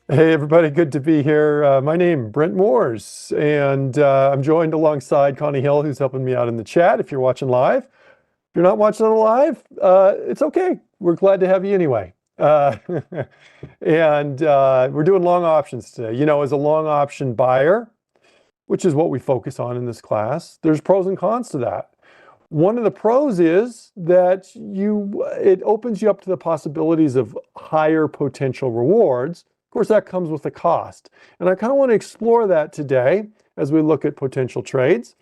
Hey everybody, good to be here. My name Brent Moores, and I'm joined alongside Connie Hill, who's helping me out in the chat. If you're watching live, if you're not watching on live, it's okay. We're glad to have you anyway. Uh, and we're doing long options today. You know, as a long option buyer, which is what we focus on in this class, there's pros and cons to that. One of the pros is that it opens you up to the possibilities of higher potential rewards. Of course, that comes with a cost. And I kind of want to explore that today as we look at potential trades.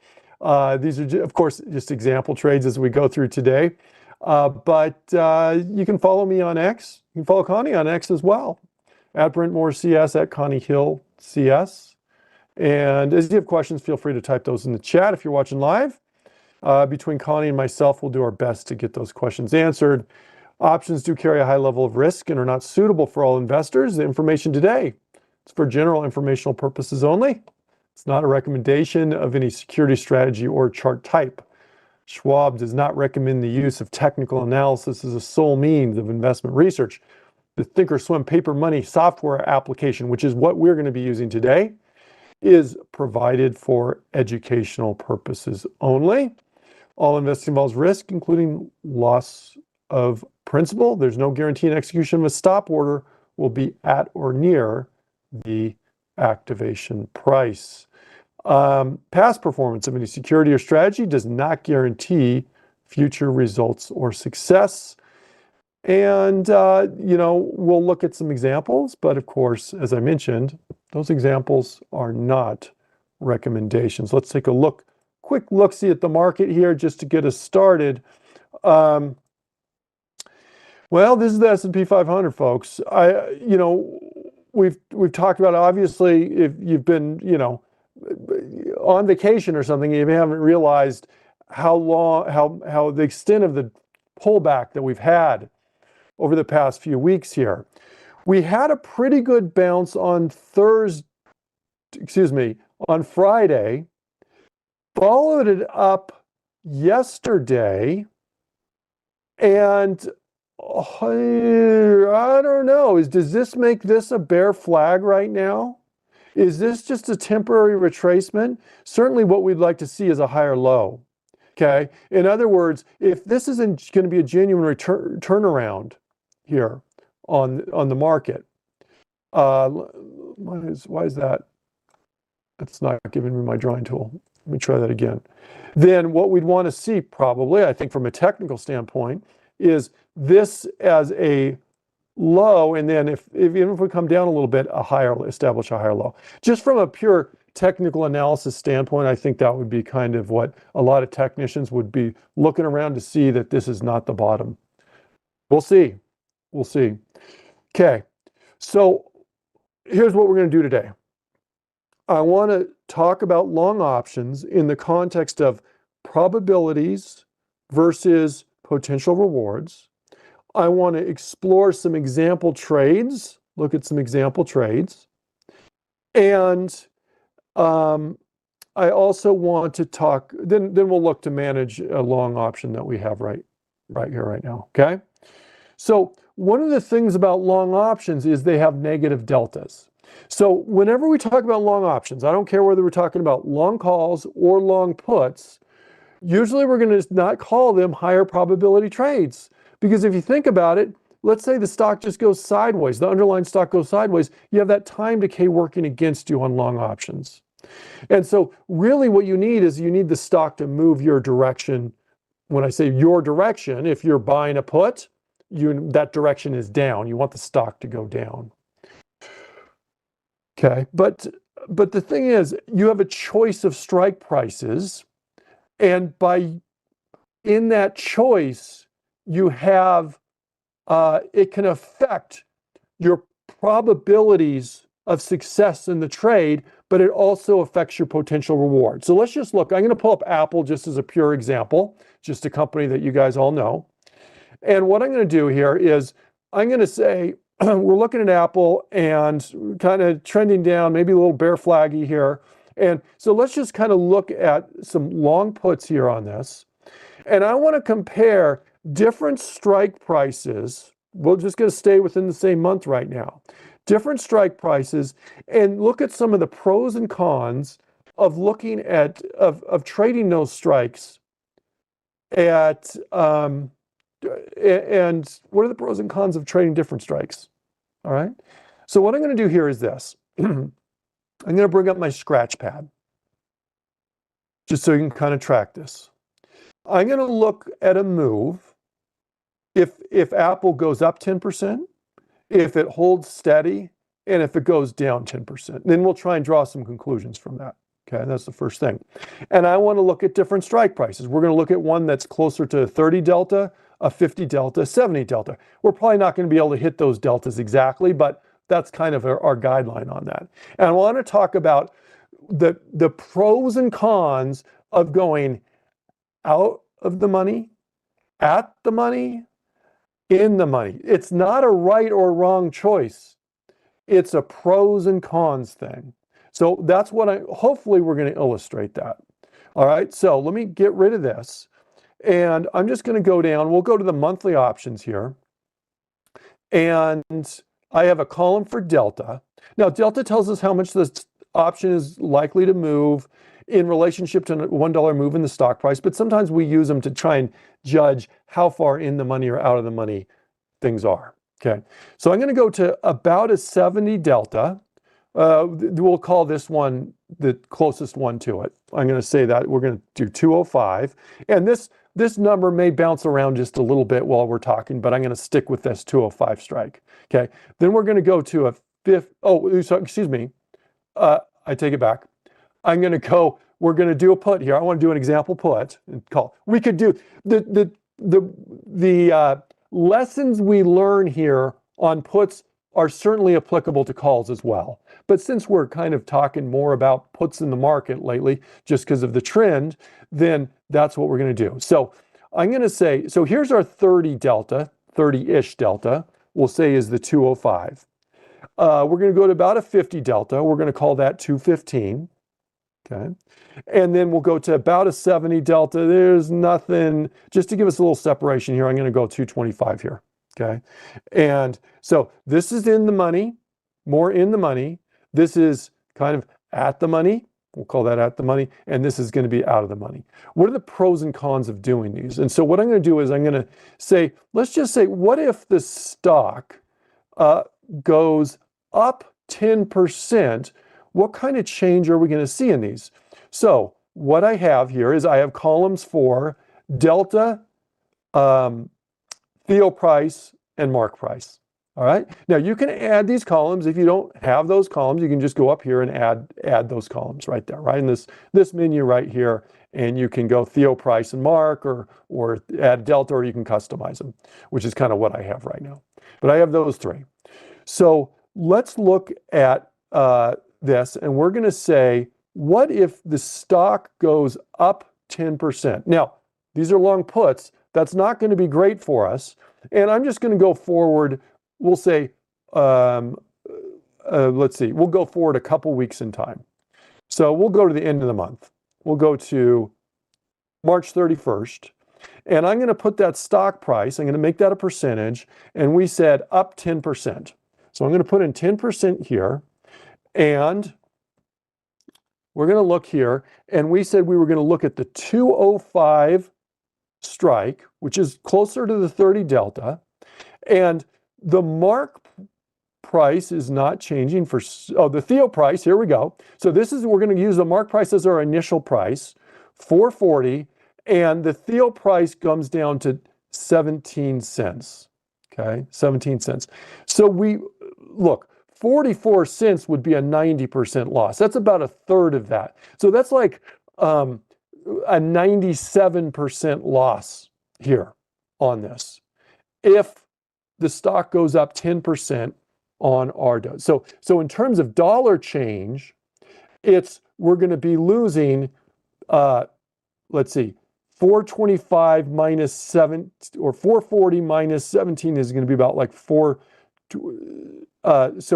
These are, of course, just example trades as we go through today. But you can follow me on X. You can follow Connie on X as well, at Brent Moore CS, at Connie Hill CS. And as you have questions, feel free to type those in the chat if you're watching live. Between Connie and myself, we'll do our best to get those questions answered. Options do carry a high level of risk and are not suitable for all investors. The information today is for general informational purposes only. It's not a recommendation of any security strategy or chart type. Schwab does not recommend the use of technical analysis as a sole means of investment research. The Thinkorswim paper money software application, which is what we're going to be using today, is provided for educational purposes only. All investing involves risk, including loss of principal. There's no guarantee an execution of a stop order will be at or near the activation price. Past performance of any security or strategy does not guarantee future results or success. And, we'll look at some examples, but of course, as I mentioned, those examples are not recommendations. Let's take a quick look-see at the market here just to get us started. Well, this is the S&P 500, folks. We've talked about, obviously, if you've been, on vacation or something, you haven't realized how the extent of the pullback that we've had over the past few weeks here. We had a pretty good bounce on on Friday, followed it up yesterday, and I don't know, does this make this a bear flag right now? Is this just a temporary retracement? Certainly what we'd like to see is a higher low, okay? In other words, if this isn't going to be a genuine turnaround here on the market, why is that? It's not giving me my drawing tool. Let me try that again. Then what we'd want to see probably, I think from a technical standpoint, is this as a low, and then even if we come down a little bit, establish a higher low. Just from a pure technical analysis standpoint, I think that would be kind of what a lot of technicians would be looking around to see, that this is not the bottom. We'll see. We'll see. Okay, so here's what we're going to do today. I want to talk about long options in the context of probabilities versus potential rewards. I want to explore some example trades, look at some example trades. And I also want to talk, then we'll look to manage a long option that we have right here, right now, okay? So one of the things about long options is they have negative deltas. So whenever we talk about long options, I don't care whether we're talking about long calls or long puts, usually we're going to not call them higher probability trades. Because if you think about it, let's say the stock just goes sideways, the underlying stock goes sideways, you have that time decay working against you on long options. And so really what you need is the stock to move your direction. When I say your direction, if you're buying a put, that direction is down. You want the stock to go down. Okay, but the thing is, you have a choice of strike prices, and in that choice, you have it can affect your probabilities of success in the trade, but it also affects your potential reward. So let's just look. I'm going to pull up Apple just as a pure example, just a company that you guys all know. And what I'm going to do here is I'm going to say, we're looking at Apple and kind of trending down, maybe a little bear flaggy here. And so let's just kind of look at some long puts here on this. And I want to compare different strike prices. We're just going to stay within the same month right now. different strike prices, and look at some of the pros and cons of looking at of trading those strikes at and what are the pros and cons of trading different strikes? All right. So what I'm going to do here is this. I'm going to bring up my scratch pad just so you can kind of track this. I'm going to look at a move if Apple goes up 10%, if it holds steady, and if it goes down 10%. Then we'll try and draw some conclusions from that. Okay, that's the first thing. And I want to look at different strike prices. We're going to look at one that's closer to a 30 delta, a 50 delta, 70 delta. We're probably not going to be able to hit those deltas exactly, but that's kind of our guideline on that. And I want to talk about the pros and cons of going out of the money, at the money, in the money. It's not a right or wrong choice. It's a pros and cons thing. So that's what hopefully we're going to illustrate that. All right, so let me get rid of this. And I'm just going to go down. We'll go to the monthly options here. And I have a column for delta. Now, delta tells us how much this option is likely to move in relationship to a $1 move in the stock price. But sometimes we use them to try and judge how far in the money or out of the money things are. Okay, so I'm going to go to about a 70 delta. We'll call this one the closest one to it. I'm going to say that we're going to do 205. And this number may bounce around just a little bit while we're talking, but I'm going to stick with this 205 strike. Okay. Then we're going to go to a fifth. Oh, so, excuse me. I take it back. I'm going to go. We're going to do a put here. I want to do an example put and call. We could do the lessons we learn here on puts are certainly applicable to calls as well. But since we're kind of talking more about puts in the market lately, just because of the trend, then that's what we're going to do. So I'm going to say, so here's our 30 delta, 30-ish delta, we'll say is the 205. We're going to go to about a 50 delta. We're going to call that 215. Okay. And then we'll go to about a 70 delta. There's nothing, just to give us a little separation here, I'm going to go 225 here. Okay. And so this is in the money, more in the money. This is kind of at the money. We'll call that at the money. And this is going to be out of the money. What are the pros and cons of doing these? And so what I'm going to do is I'm going to say, let's just say, what if the stock goes up 10%? What kind of change are we going to see in these? So what I have here is I have columns for delta, Theo price, and mark price. All right. Now you can add these columns. If you don't have those columns, you can just go up here and add those columns right there, right in this menu right here, and you can go Theo price and mark, or add delta, or you can customize them, which is kind of what I have right now. But I have those three. So let's look at this, and we're going to say, what if the stock goes up 10%? Now, these are long puts. That's not going to be great for us. And I'm just going to go forward. We'll say, let's see, we'll go forward a couple weeks in time. So we'll go to the end of the month. We'll go to March 31st. And I'm going to put that stock price, I'm going to make that a percentage. And we said up 10%. So I'm going to put in 10% here. And we're going to look here. And we said we were going to look at the 205 strike, which is closer to the 30 delta. And the mark price is not changing for, the Theo price, here we go. So we're going to use the mark price as our initial price, 440, and the Theo price comes down to 17 cents, okay, 17 cents. So look, 44 cents would be a 90% loss. That's about a third of that. So that's like a 97% loss here on this. If the stock goes up 10% on our dose. So in terms of dollar change, we're going to be losing, let's see, 425 minus 7, or 440 minus 17 is going to be about like so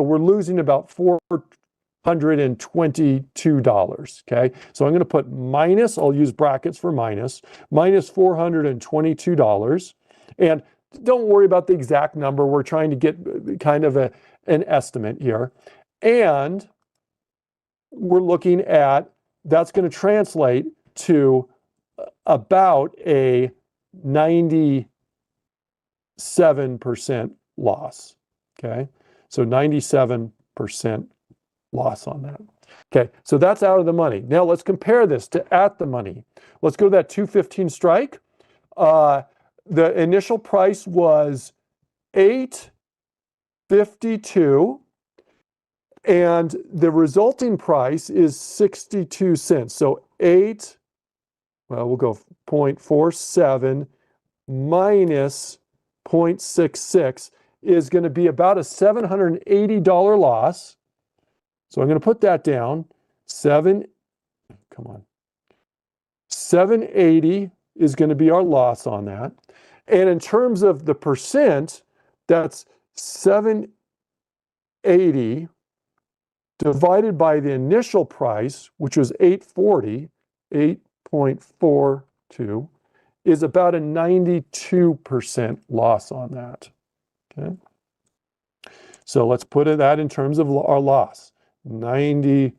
we're losing about $422, okay? So I'm going to put minus, I'll use brackets for minus $422. And don't worry about the exact number. We're trying to get kind of an estimate here. And we're looking at, that's going to translate to about a 97% loss. Okay, so 97% loss on that. Okay, so that's out of the money. Now let's compare this to at the money. Let's go to that 215 strike. The initial price was $8.52, and the resulting price is 62 cents. So we'll go 0.47 minus 0.66 is going to be about a $780 loss. So I'm going to put that down. 780 is going to be our loss on that. And in terms of the percent, that's 780 divided by the initial price, which was 840, 8.42, is about a 92% loss on that. Okay. So let's put that in terms of our loss. 92%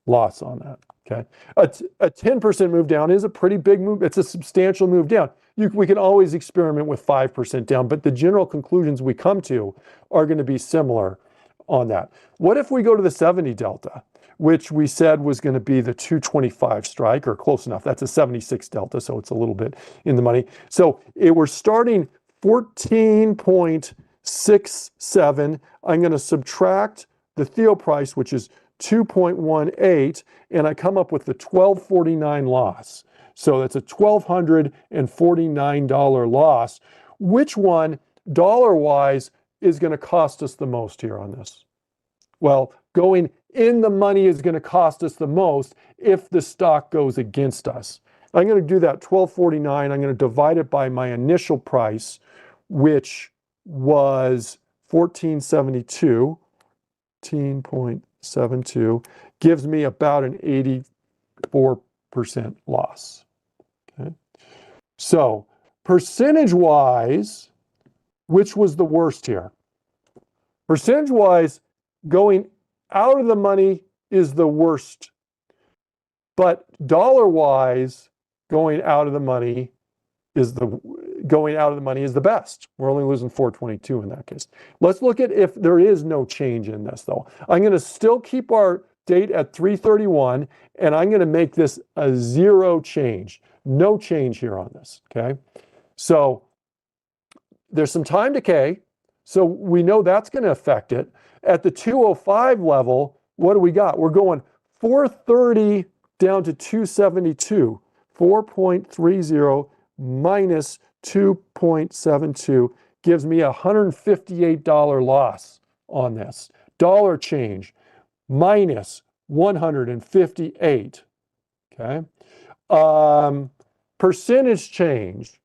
loss on that. Okay. A 10% move down is a pretty big move. It's a substantial move down. We can always experiment with 5% down, but the general conclusions we come to are going to be similar on that. What if we go to the 70 delta, which we said was going to be the 225 strike, or close enough? That's a 76 delta, so it's a little bit in the money. So we're starting 14.67. I'm going to subtract the Theo price, which is 2.18, and I come up with the $12.49 loss. So that's a $1,249 loss. Which one, dollar-wise, is going to cost us the most here on this? Well, going in the money is going to cost us the most if the stock goes against us. I'm going to do that $12.49. I'm going to divide it by my initial price, which was $14.72. 14.72 gives me about an 84% loss. Okay. So percentage-wise, which was the worst here? Percentage-wise, going out of the money is the worst. But dollar-wise, going out of the money is the best. We're only losing 422 in that case. Let's look at if there is no change in this, though. I'm going to still keep our date at 3/31, and I'm going to make this a zero change. No change here on this, okay? So there's some time decay, so we know that's going to affect it. At the 205 level, what do we got? We're going 430 down to 272. 4.30 minus 2.72 gives me a $158 loss on this. Dollar change minus 158. Okay. Percentage change,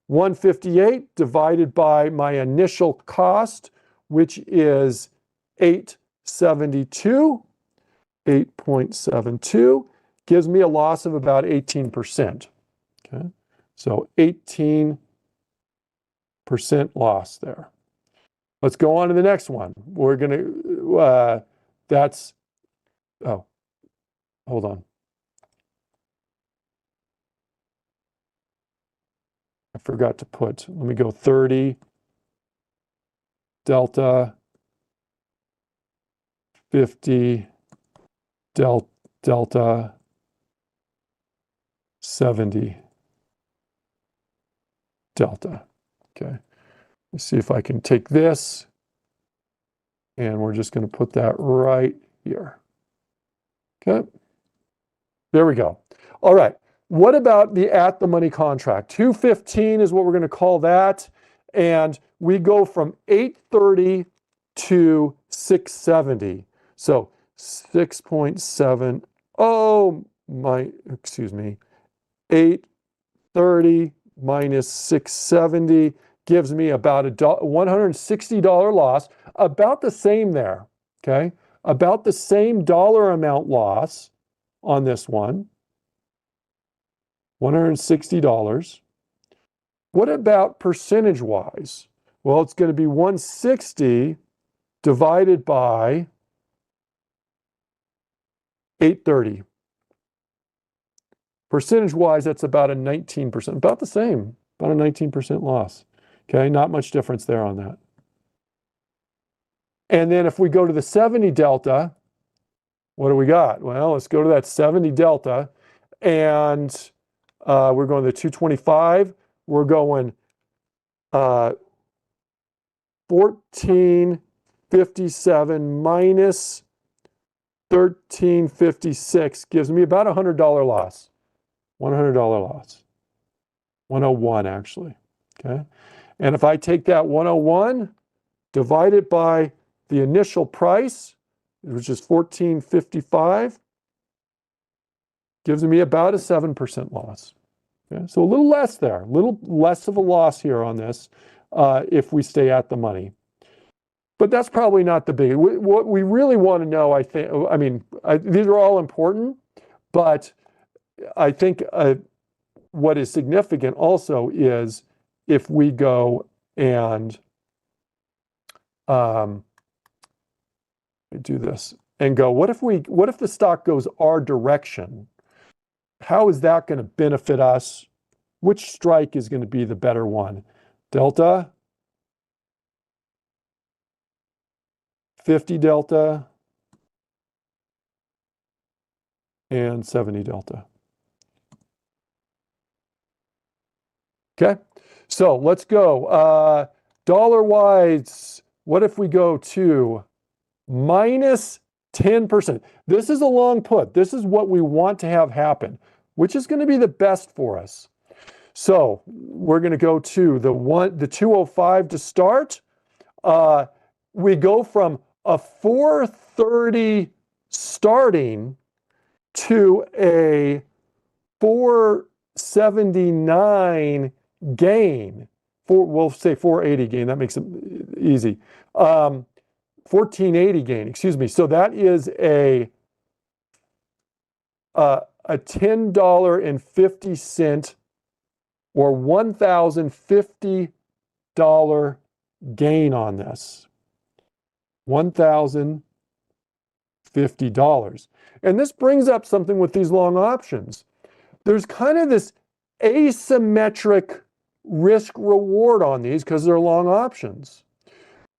158 divided by my initial cost, which is 872. 8.72 gives me a loss of about 18%. Okay. So 18% loss there. Let's go on to the next one. We're going to, hold on. I forgot to put, let me go 30, delta, 50, delta, 70. Delta. Okay. Let's see if I can take this, and we're just going to put that right here. Okay. There we go. All right. What about the at the money contract? 215 is what we're going to call that. And we go from 830 to 670. So 6.7. Oh, excuse me. 830 minus 670 gives me about a $160 loss, about the same there, okay? About the same dollar amount loss on this one, $160. What about percentage-wise? Well, it's going to be 160 divided by 830. Percentage-wise, that's about a 19%, about the same, about a 19% loss. Okay, not much difference there on that. And then if we go to the 70 delta, what do we got? Well, let's go to that 70 delta, and we're going to the 225. We're going 1457 minus 1356 gives me about a $100 loss. $100 loss. 101 actually. Okay. And if I take that 101, divide it by the initial price, which is 1455, gives me about a 7% loss. Okay? So a little less there, a little less of a loss here on this if we stay at the money. But that's probably not the big. What we really want to know, these are all important, but I think what is significant also is if we go and do this and go, what if the stock goes our direction? How is that going to benefit us? Which strike is going to be the better one? Delta, 50 delta, and 70 delta. Okay, so let's go. Dollar-wise, what if we go to minus 10%? This is a long put. This is what we want to have happen, which is going to be the best for us. So we're going to go to the 205 to start. We go from a 430 starting to a 479 gain. We'll say 480 gain. That makes it easy. 1480 gain, excuse me. So that is a $10.50 or $1,050 gain on this. $1,050. And this brings up something with these long options. There's kind of this asymmetric risk reward on these because they're long options.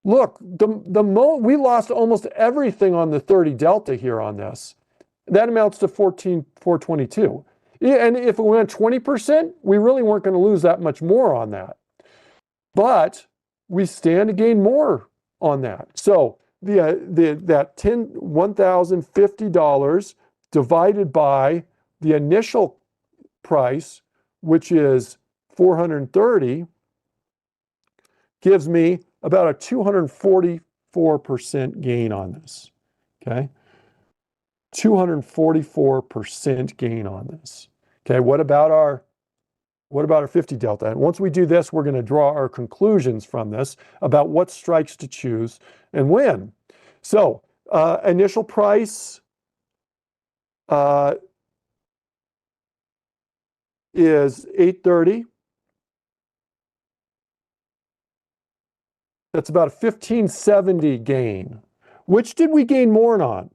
Look, we lost almost everything on the 30 delta here on this. That amounts to 14,422. And if it went 20%, we really weren't going to lose that much more on that. But we stand to gain more on that. So that $1,050 divided by the initial price, which is 430, gives me about a 244% gain on this. Okay, 244% gain on this. Okay, what about our 50 delta? And once we do this, we're going to draw our conclusions from this about what strikes to choose and when. So initial price is 830. That's about a 1570 gain. Which did we gain more on?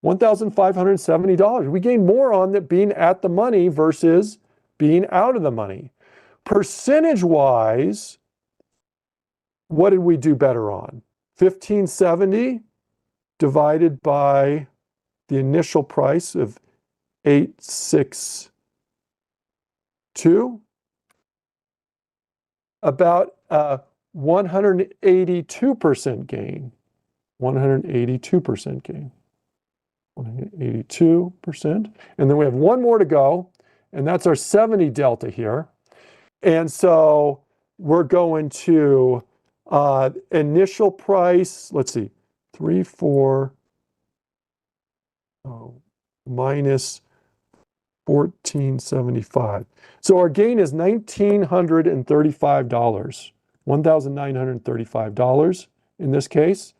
$1,570. We gained more on that being at the money versus being out of the money. Percentage-wise, what did we do better on? 1570 divided by the initial price of 862, about 182% gain. 182% gain. 182%. And then we have one more to go, and that's our 70 delta here. And so we're going to initial price, let's see, 34 minus 1475. So our gain is $1,935, $1,935 in this case.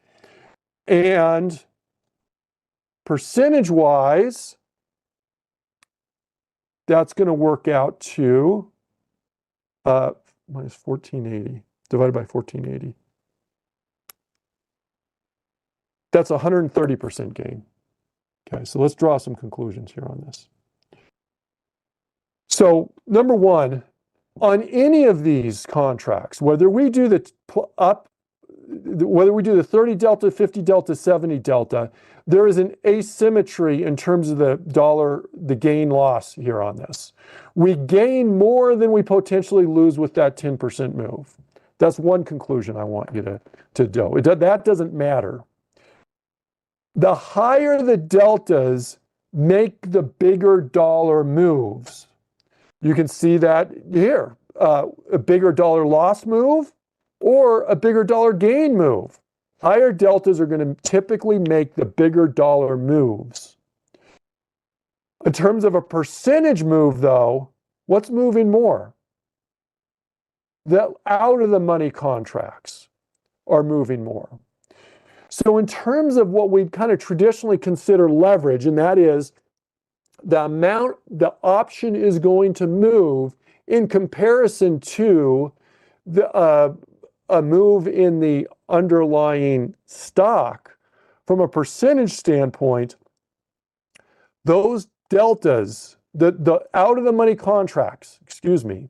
And percentage-wise, that's going to work out to minus 1480. divided by 1480. That's 130% gain. Okay, so let's draw some conclusions here on this. So number one, on any of these contracts, whether we do the 30 delta, 50 delta, 70 delta, there is an asymmetry in terms of the gain loss here on this. We gain more than we potentially lose with that 10% move. That's one conclusion I want you to do. That doesn't matter. The higher the deltas make the bigger dollar moves. You can see that here, a bigger dollar loss move or a bigger dollar gain move. Higher deltas are going to typically make the bigger dollar moves. In terms of a percentage move, though, what's moving more? The out of the money contracts are moving more. So in terms of what we kind of traditionally consider leverage, and that is the amount the option is going to move in comparison to a move in the underlying stock, from a percentage standpoint, those deltas, the out of the money contracts, the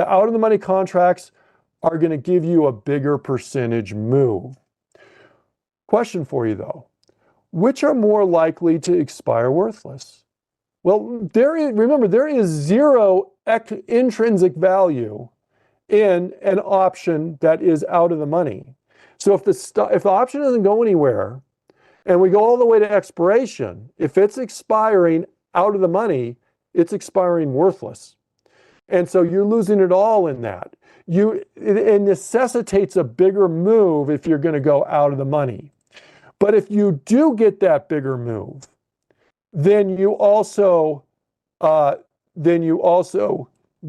out of the money contracts are going to give you a bigger percentage move. Question for you though, which are more likely to expire worthless? Well, remember, there is zero intrinsic value in an option that is out of the money. So if the option doesn't go anywhere and we go all the way to expiration, if it's expiring out of the money, it's expiring worthless. And so you're losing it all in that. It necessitates a bigger move if you're going to go out of the money. But if you do get that bigger move, then you also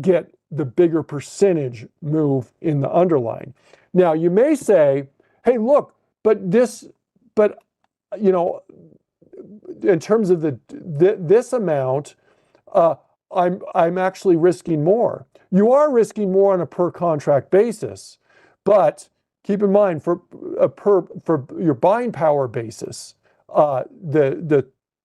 get the bigger percentage move in the underlying. Now you may say, hey, look, but you know, in terms of this amount, I'm actually risking more. You are risking more on a per contract basis, but keep in mind for your buying power basis,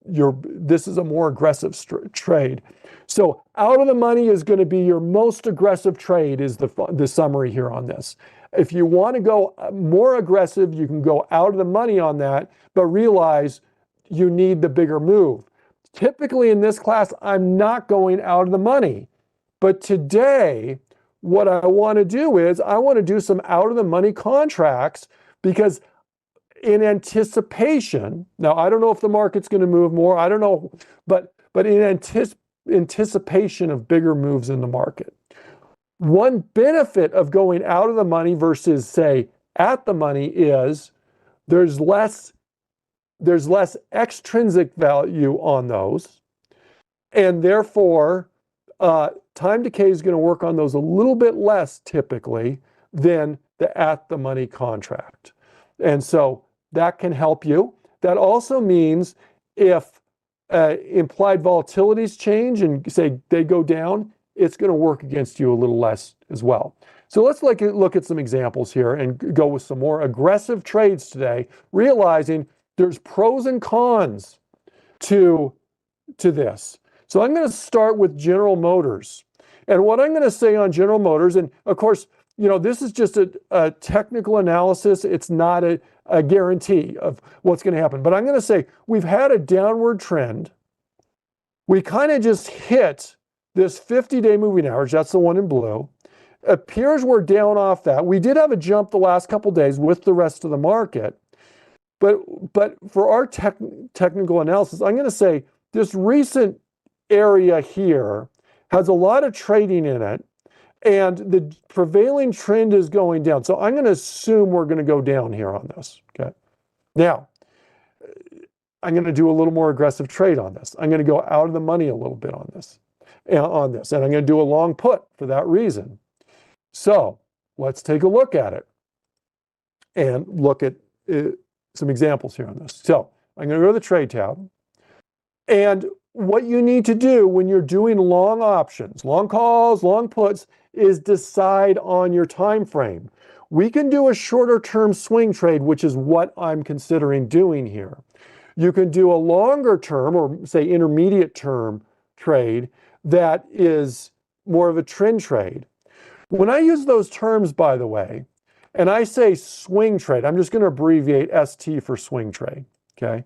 this is a more aggressive trade. So out of the money is going to be your most aggressive trade, is the summary here on this. If you want to go more aggressive, you can go out of the money on that, but realize you need the bigger move. Typically in this class, I'm not going out of the money. But today, what I want to do is I want to do some out of the money contracts, because in anticipation, now I don't know if the market's going to move more, I don't know, but in anticipation of bigger moves in the market. One benefit of going out of the money versus, say, at the money is there's less extrinsic value on those, and therefore time decay is going to work on those a little bit less typically than the at the money contract. And so that can help you. That also means if implied volatilities change and say they go down, it's going to work against you a little less as well. So let's look at some examples here and go with some more aggressive trades today, realizing there's pros and cons to this. So I'm going to start with General Motors. And what I'm going to say on General Motors, and of course, you know, this is just a technical analysis. It's not a guarantee of what's going to happen. But I'm going to say we've had a downward trend. We kind of just hit this 50-day moving average. That's the one in blue. Appears we're down off that. We did have a jump the last couple days with the rest of the market. But for our technical analysis, I'm going to say this recent area here has a lot of trading in it, and the prevailing trend is going down. So I'm going to assume we're going to go down here on this. Okay. Now, I'm going to do a little more aggressive trade on this. I'm going to go out of the money a little bit on this, and I'm going to do a long put for that reason. So let's take a look at it and look at some examples here on this. So I'm going to go to the trade tab, and what you need to do when you're doing long options, long calls, long puts, is decide on your time frame. we can do a shorter term swing trade, which is what I'm considering doing here. You can do a longer term, or say intermediate term trade that is more of a trend trade. When I use those terms, by the way, and I say swing trade, I'm just going to abbreviate ST for swing trade, okay?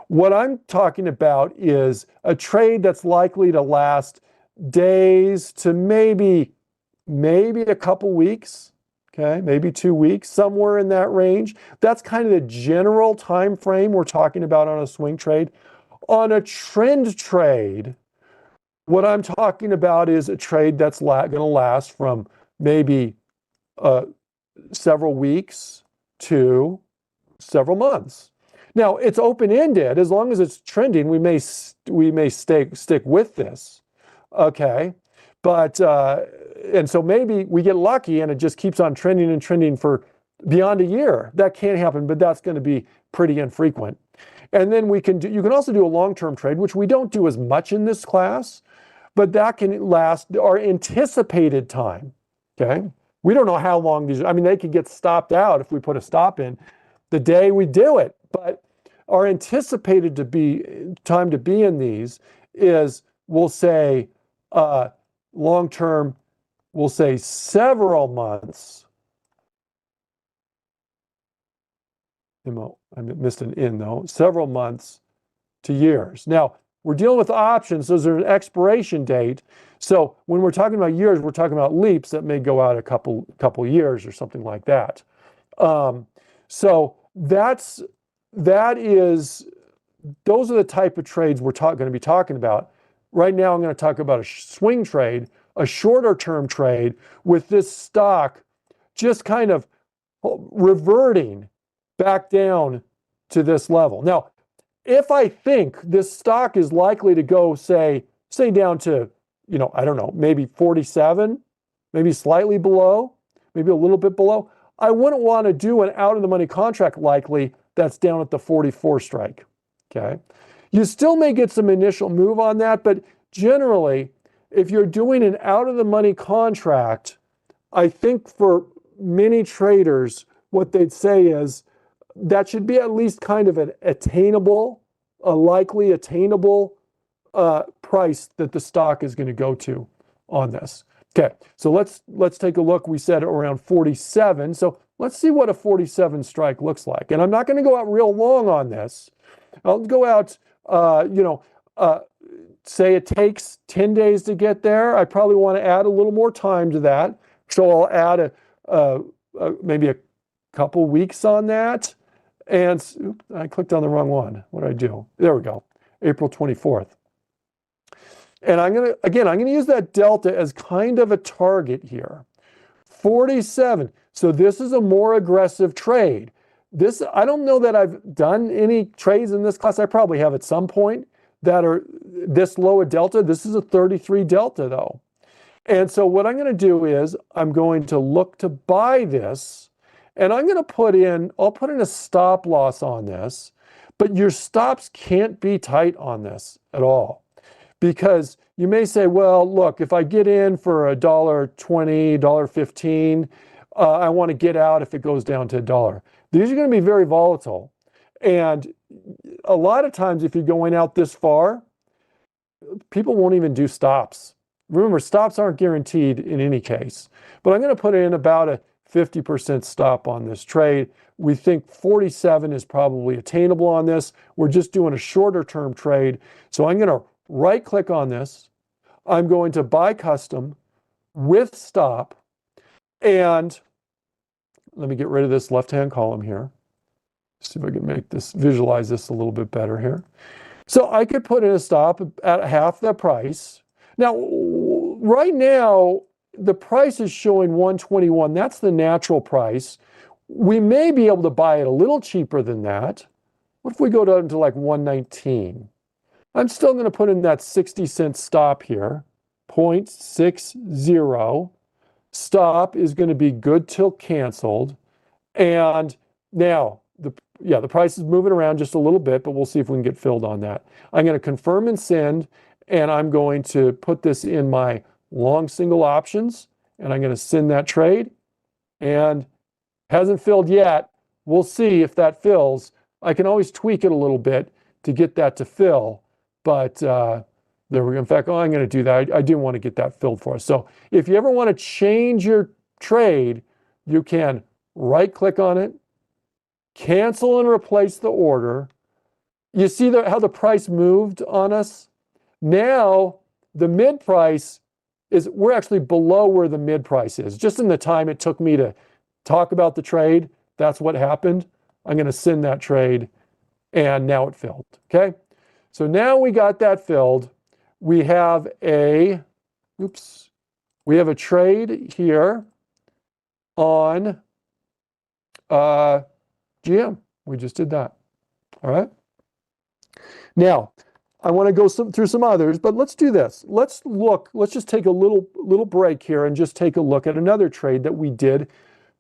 What I'm talking about is a trade that's likely to last days to maybe a couple weeks, okay? Maybe 2 weeks, somewhere in that range. That's kind of the general time frame we're talking about on a swing trade. On a trend trade, what I'm talking about is a trade that's going to last from maybe several weeks to several months. Now, it's open-ended. As long as it's trending, we may stick with this, okay? But and so maybe we get lucky and it just keeps on trending and trending for beyond a year. That can happen, but that's going to be pretty infrequent. And then you can also do a long-term trade, which we don't do as much in this class, but that can last our anticipated time, okay? We don't know how long these, I mean, they could get stopped out if we put a stop in the day we do it, but our anticipated time to be in these is, we'll say, long-term, we'll say several months. I missed an in though, several months to years. Now, we're dealing with options, so there's an expiration date. So when we're talking about years, we're talking about leaps that may go out a couple years or something like that. So those are the type of trades we're going to be talking about. Right now, I'm going to talk about a swing trade, a shorter term trade with this stock just kind of reverting back down to this level. Now, if I think this stock is likely to go, say down to, I don't know, maybe 47, maybe slightly below, maybe a little bit below, I wouldn't want to do an out of the money contract likely that's down at the 44 strike, okay? You still may get some initial move on that, but generally, if you're doing an out of the money contract, I think for many traders, what they'd say is that should be at least kind of a likely attainable price that the stock is going to go to on this. Okay, so let's take a look. We said around 47. So let's see what a 47 strike looks like. And I'm not going to go out real long on this. I'll go out, say it takes 10 days to get there. I probably want to add a little more time to that. So I'll add maybe a couple weeks on that. And oops, I clicked on the wrong one. What did I do? There we go, April 24th. And I'm going to use that delta as kind of a target here. 47. So this is a more aggressive trade. I don't know that I've done any trades in this class. I probably have at some point that are this low a delta. This is a 33 delta though. And so what I'm going to do is I'm going to look to buy this, and I'm going to I'll put in a stop loss on this, but your stops can't be tight on this at all. Because you may say, well, look, if I get in for $1.20, $1.15, I want to get out if it goes down to $1. These are going to be very volatile. And a lot of times, if you're going out this far, people won't even do stops. Remember, stops aren't guaranteed in any case. But I'm going to put in about a 50% stop on this trade. We think 47 is probably attainable on this. We're just doing a shorter term trade. So I'm going to right click on this. I'm going to buy custom with stop. And let me get rid of this left-hand column here. See if I can visualize this a little bit better here. So I could put in a stop at half the price. Now, right now, the price is showing 121. That's the natural price. We may be able to buy it a little cheaper than that. What if we go down to like 119? I'm still going to put in that 60-cent stop here, 0.60. Stop is going to be good till canceled. And now, the price is moving around just a little bit, but we'll see if we can get filled on that. I'm going to confirm and send, and I'm going to put this in my long single options, and I'm going to send that trade, and Hasn't filled yet. We'll see if that fills. I can always tweak it a little bit to get that to fill, but there we go. In fact, I'm going to do that. I do want to get that filled for us. So if you ever want to change your trade, you can right click on it, cancel and replace the order. You see how the price moved on us? Now the mid price we're actually below where the mid price is. Just in the time it took me to talk about the trade, that's what happened. I'm going to send that trade, and now it filled. Okay. So now we got that filled. We have a trade here on GM. We just did that. All right. Now, I want to go through some others, but let's do this. Let's just take a little break here and just take a look at another trade that we did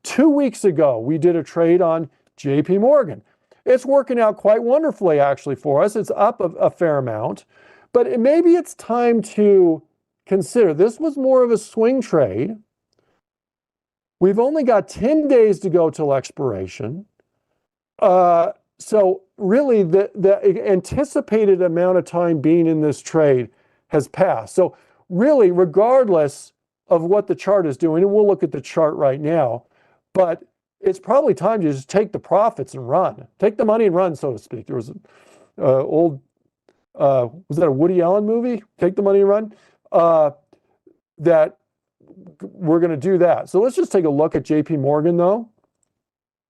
2 weeks ago. We did a trade on JP Morgan. It's working out quite wonderfully actually for us. It's up a fair amount, but maybe it's time to consider. This was more of a swing trade. We've only got 10 days to go till expiration. So really the anticipated amount of time being in this trade has passed. So really, regardless of what the chart is doing, and we'll look at the chart right now, but it's probably time to just take the profits and run. Take the money and run, so to speak. There was an was that a Woody Allen movie? Take the money and run? That we're going to do that. So let's just take a look at JP Morgan, though,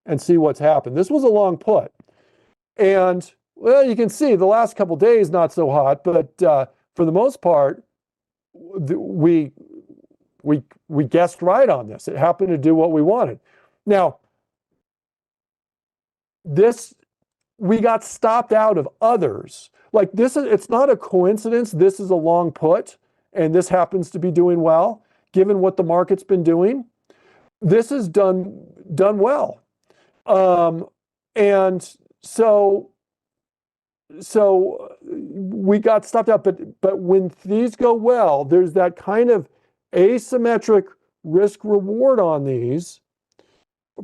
and see what's happened. This was a long put. And, well, you can see the last couple days, not so hot, but for the most part, we guessed right on this. It happened to do what we wanted. Now, we got stopped out of others. Like it's not a coincidence. This is a long put, and this happens to be doing well, given what the market's been doing. This is done well. And so we got stopped out, but when these go well, there's that kind of asymmetric risk reward on these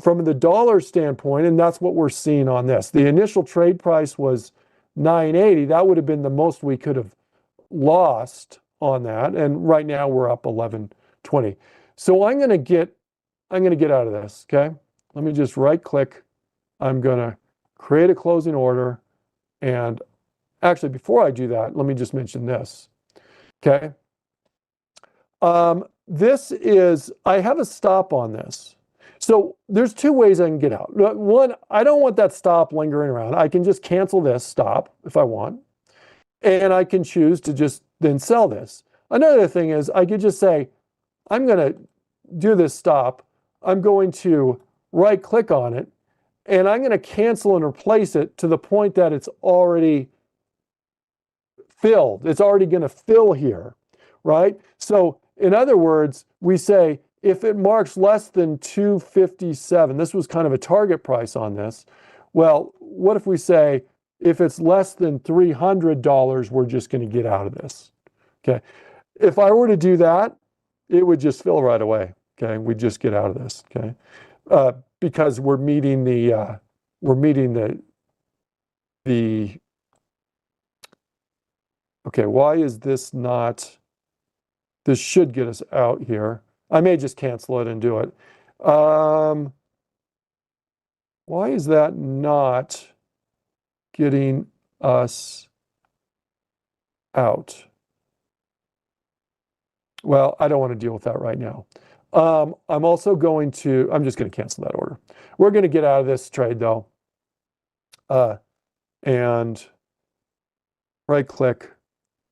from the dollar standpoint, and that's what we're seeing on this. The initial trade price was 980. That would have been the most we could have lost on that, and right now we're up 1120. So I'm going to get out of this. Okay, let me just right click. I'm going to create a closing order, and actually before I do that, let me just mention this. Okay, I have a stop on this. So there's two ways I can get out. One, I don't want that stop lingering around. I can just cancel this stop if I want, and I can choose to just then sell this. Another thing is I could just say, I'm going to do this stop. I'm going to right click on it, and I'm going to cancel and replace it to the point that it's already filled. It's already going to fill here, right? So in other words, we say, if it marks less than 257, this was kind of a target price on this. Well, what if we say, if it's less than $300, we're just going to get out of this? Okay. If I were to do that, it would just fill right away. Okay. We'd just get out of this. Okay. Because we're meeting the okay, why is this not, this should get us out here. I may just cancel it and do it. Why is that not getting us out? Well, I don't want to deal with that right now. I'm just going to cancel that order. We're going to get out of this trade though. And right click,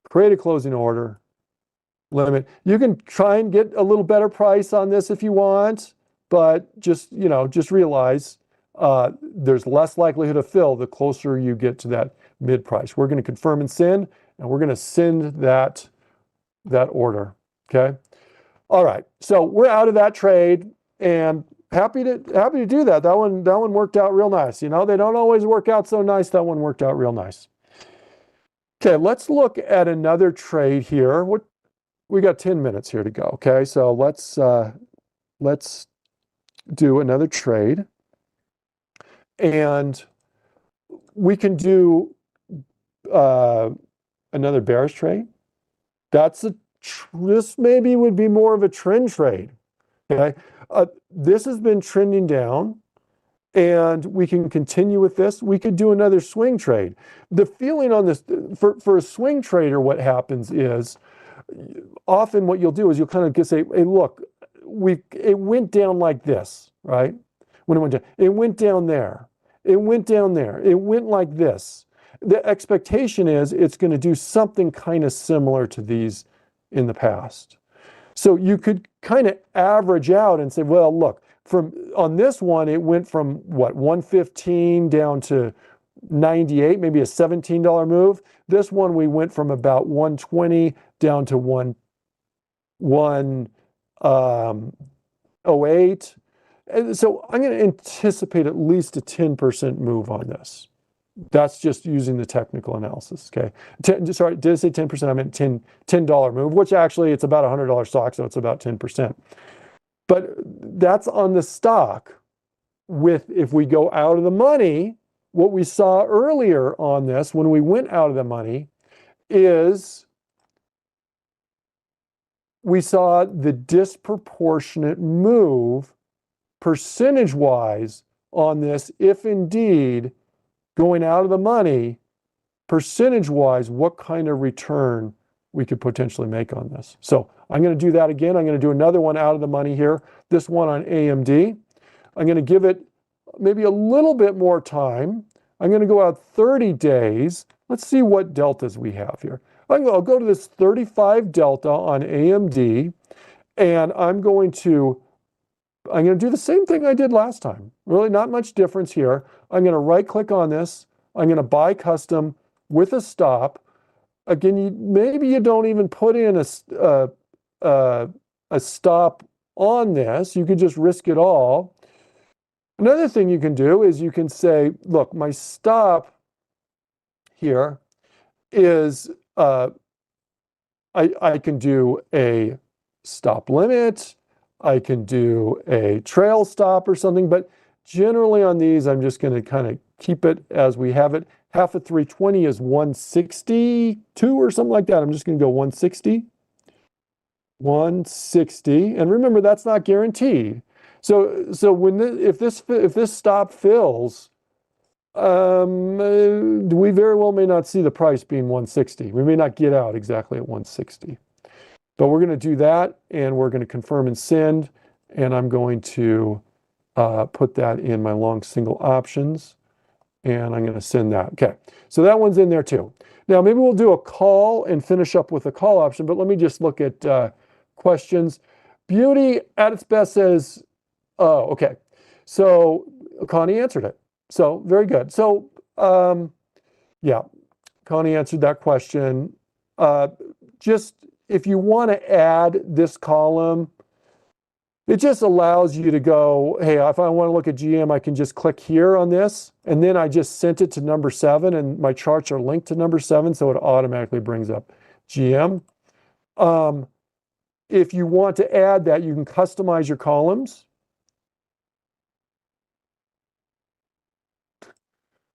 create a closing order, limit. You can try and get a little better price on this if you want, but just realize there's less likelihood of fill the closer you get to that mid price. We're going to confirm and send, and we're going to send that order. Okay. All right. So we're out of that trade, and happy to do that. That one worked out real nice. They don't always work out so nice. That one worked out real nice. Okay, let's look at another trade here. We got 10 minutes here to go. Okay, so let's do another trade. And we can do another bearish trade. This maybe would be more of a trend trade. Okay, this has been trending down, and we can continue with this. We could do another swing trade. The feeling on this for a swing trader, what happens is often what you'll do is you'll kind of say, hey, look, it went down like this, right? When it went down, it went down there. It went down there. It went like this. The expectation is it's going to do something kind of similar to these in the past. So you could kind of average out and say, well, look, on this one, it went from what, 115 down to 98, maybe a $17 move. This one, we went from about 120 down to 108. And so I'm going to anticipate at least a 10% move on this. That's just using the technical analysis, okay? Sorry, did I say 10%? I meant $10 move, which actually it's about a $100 stock, so it's about 10%. But that's on the stock. If we go out of the money, what we saw earlier on this, when we went out of the money, is we saw the disproportionate move percentage-wise on this, if indeed going out of the money, percentage-wise, what kind of return we could potentially make on this. So I'm going to do that again. I'm going to do another one out of the money here, this one on AMD. I'm going to give it maybe a little bit more time. I'm going to go out 30 days. Let's see what deltas we have here. I'll go to this 35 delta on AMD, and I'm going to do the same thing I did last time. Really not much difference here. I'm going to right click on this. I'm going to buy custom with a stop. Again, maybe you don't even put in a stop on this. You could just risk it all. Another thing you can do is you can say, look, my stop here is, I can do a stop limit. I can do a trail stop or something, but generally on these, I'm just going to kind of keep it as we have it. Half of 320 is 162 or something like that. I'm just going to go 160. 160. And remember, that's not guaranteed. So if this stop fills, we very well may not see the price being 160. We may not get out exactly at 160. But we're going to do that, and we're going to confirm and send, and I'm going to put that in my long single options, and I'm going to send that. Okay, so that one's in there too. Now, maybe we'll do a call and finish up with a call option, but let me just look at questions. Beauty at its best says, oh, okay. So Connie answered it. So very good. So yeah, Connie answered that question. Just if you want to add this column, it just allows you to go, hey, if I want to look at GM, I can just click here on this, and then I just sent it to number 7, and my charts are linked to number 7, so it automatically brings up GM. If you want to add that, you can customize your columns.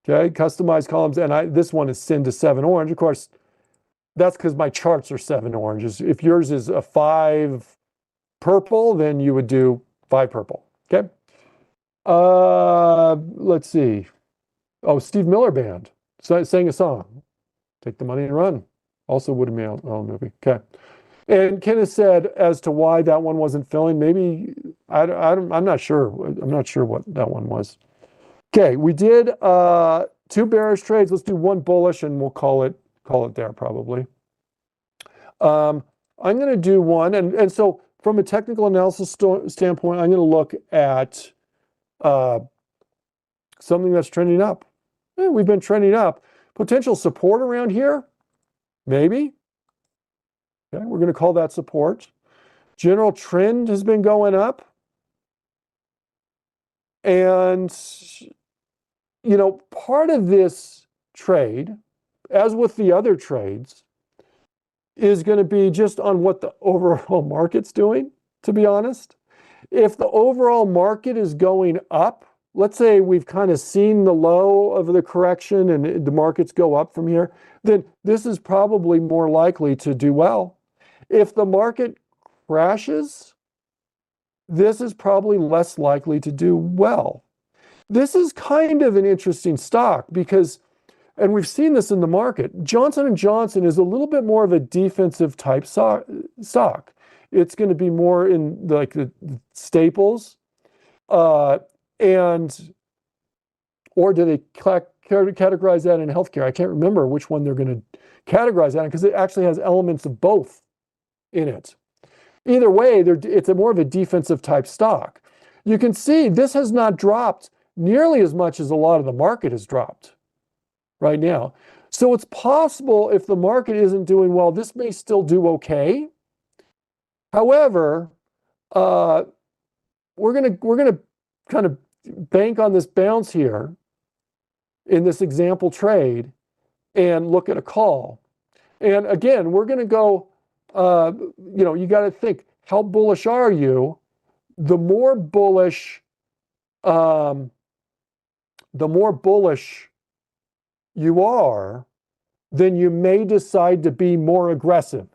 Okay, customize columns, and this one is send to 7 orange. Of course, that's because my charts are 7 oranges. If yours is a 5 purple, then you would do 5 purple. Okay. Let's see. Oh, Steve Miller Band sang a song. Take the money and run. Also Woody Allen movie. Okay. And Kenneth said as to why that one wasn't filling. Maybe I'm not sure. I'm not sure what that one was. Okay, we did 2 bearish trades. Let's do 1 bullish, and we'll call it there probably. I'm going to do one, and so from a technical analysis standpoint, I'm going to look at something that's trending up. We've been trending up. Potential support around here, maybe. Okay, we're going to call that support. General trend has been going up. And, you know, part of this trade, as with the other trades, is going to be just on what the overall market's doing, to be honest. If the overall market is going up, let's say we've kind of seen the low of the correction and the markets go up from here, then this is probably more likely to do well. If the market crashes, this is probably less likely to do well. This is kind of an interesting stock because, and we've seen this in the market, Johnson & Johnson is a little bit more of a defensive type stock. It's going to be more in like the staples, and or do they categorize that in healthcare? I can't remember which one they're going to categorize that in because it actually has elements of both in it. Either way, it's more of a defensive type stock. You can see this has not dropped nearly as much as a lot of the market has dropped right now. So it's possible if the market isn't doing well, this may still do okay. However, we're gonna kind of bank on this bounce here in this example trade and look at a call. And again, we're going to go, you got to think, how bullish are you? The more bullish you are, then you may decide to be more aggressive.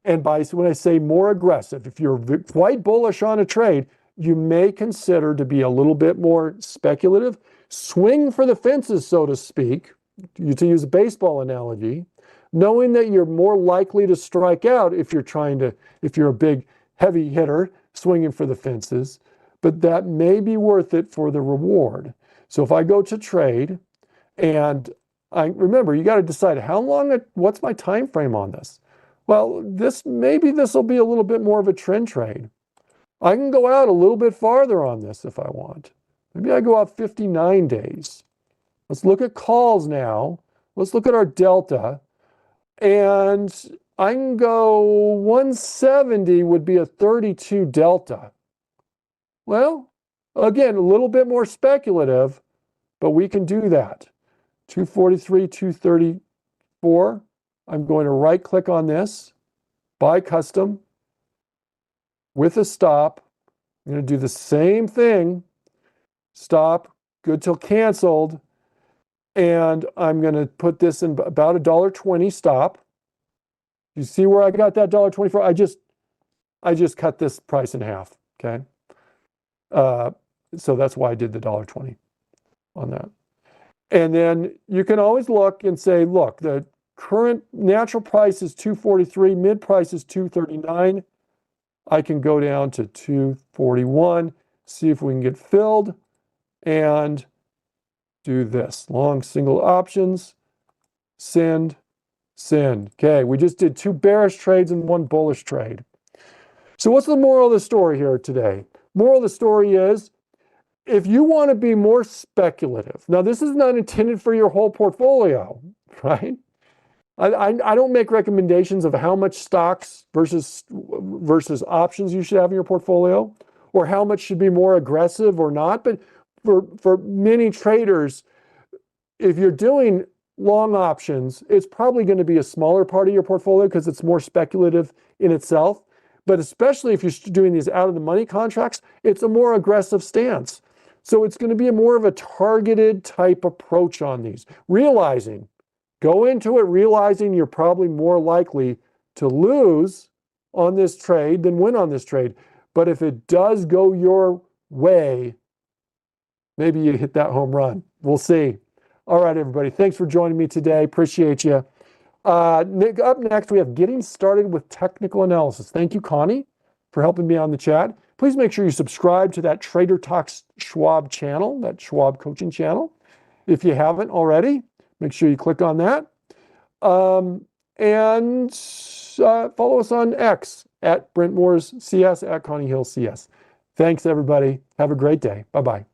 And when I say more aggressive, if you're quite bullish on a trade, you may consider to be a little bit more speculative, swing for the fences, so to speak, to use a baseball analogy, knowing that you're more likely to strike out if you're a big heavy hitter swinging for the fences, but that may be worth it for the reward. So if I go to trade, and remember, you got to decide what's my time frame on this? Well, maybe this will be a little bit more of a trend trade. I can go out a little bit farther on this if I want. Maybe I go out 59 days. Let's look at calls now. Let's look at our delta. And I can go 170 would be a 32 delta. Well, again, a little bit more speculative, but we can do that. 243, 234. I'm going to right click on this, buy custom with a stop. I'm going to do the same thing. Stop, good till canceled. And I'm going to put this in about $1.20 stop. You see where I got that $1.24? I just cut this price in half, okay? So that's why I did the $1.20 on that. And then you can always look and say, look, the current natural price is 243, mid price is 239. I can go down to 241, see if we can get filled, and do this. Long single options, send. Okay, we just did 2 bearish trades and 1 bullish trade. So what's the moral of the story here today? Moral of the story is, if you want to be more speculative, now this is not intended for your whole portfolio, right? I don't make recommendations of how much stocks versus options you should have in your portfolio, or how much should be more aggressive or not. But for many traders, if you're doing long options, it's probably going to be a smaller part of your portfolio because it's more speculative in itself. But especially if you're doing these out of the money contracts, it's a more aggressive stance. So it's going to be more of a targeted type approach on these. Go into it realizing you're probably more likely to lose on this trade than win on this trade. But if it does go your way, maybe you hit that home run. We'll see. All right, everybody. Thanks for joining me today. Appreciate you. Up next, we have getting started with technical analysis. Thank you, Connie, for helping me on the chat. Please make sure you subscribe to that Trader Talks Schwab channel, that Schwab coaching channel. If you haven't already, make sure you click on that. And follow us on X at Brent Moores CS, at Connie Hill CS. Thanks, everybody. Have a great day. Bye-bye.